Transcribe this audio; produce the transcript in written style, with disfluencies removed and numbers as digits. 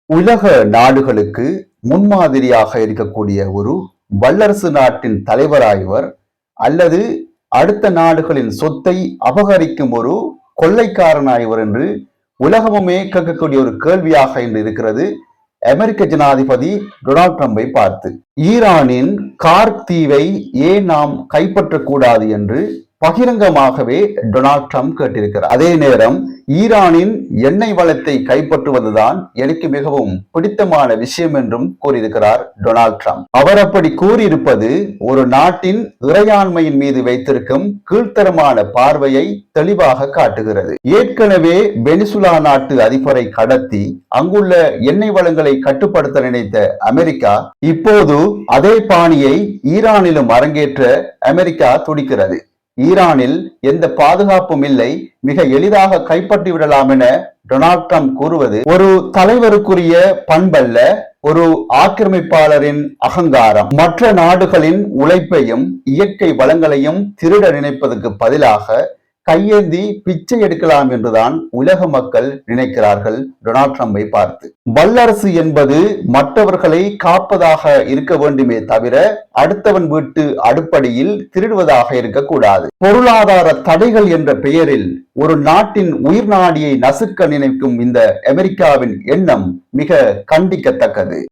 உலக நாடுகளுக்கு முன்மாதிரியாக இருக்கக்கூடிய ஒரு வல்லரசு நாட்டின் தலைவராயவர் அல்லது அடுத்த நாடுகளின் சொத்தை அபகரிக்கும் ஒரு கொள்ளைக்காரனாயவர் என்று உலகமுமே கேட்கக்கூடிய ஒரு கேள்வியாக இன்று இருக்கிறது. அமெரிக்க ஜனாதிபதி டொனால்ட் ட்ரம்பை பார்த்து ஈரானின் கார்க் தீவை ஏன் நாம் கைப்பற்றக்கூடாது என்று பகிரங்கமாகவே டொனால்ட் ட்ரம்ப் கேட்டிருக்கிறார். அதே நேரம் ஈரானின் எண்ணெய் வளத்தை கைப்பற்றுவதுதான் எனக்கு மிகவும் பிடித்தமான விஷயம் என்றும் கூறியிருக்கிறார் டொனால்ட் ட்ரம்ப். அவர் அப்படி கூறியிருப்பது ஒரு நாட்டின் இறையாண்மையின் மீது வைத்திருக்கும் கீழ்த்தரமான பார்வையை தெளிவாக காட்டுகிறது. ஏற்கனவே வெனிசுலா நாட்டு அதிபரை கடத்தி அங்குள்ள எண்ணெய் வளங்களை கட்டுப்படுத்த நினைத்த அமெரிக்கா இப்போது அதே பாணியை ஈரானிலும் அரங்கேற்ற அமெரிக்கா துடிக்கிறது. ஈரானில் எந்த பாதுகாப்பும் இல்லை, மிக எளிதாக கைப்பற்றி விடலாம் என டொனால்ட் ட்ரம்ப் கூறுவது ஒரு தலைவருக்குரிய பண்பல்ல, ஒரு ஆக்கிரமிப்பாளரின் அகங்காரம். மற்ற நாடுகளின் உழைப்பையும் இயற்கை வளங்களையும் திருட நினைப்பதற்கு பதிலாக கையேந்தி பிச்சை எடுக்கலாம் என்றுதான் உலக மக்கள் நினைக்கிறார்கள் டொனால்ட் ட்ரம்பை பார்த்து. வல்லரசு என்பது மற்றவர்களை காப்பதாக இருக்க வேண்டுமே தவிர அடுத்தவன் வீட்டு அடுப்படியில் திருடுவதாக இருக்கக்கூடாது. பொருளாதார தடைகள் என்ற பெயரில் ஒரு நாட்டின் உயிர் நாடியை நசுக்க நினைக்கும் இந்த அமெரிக்காவின் எண்ணம் மிக கண்டிக்கத்தக்கது.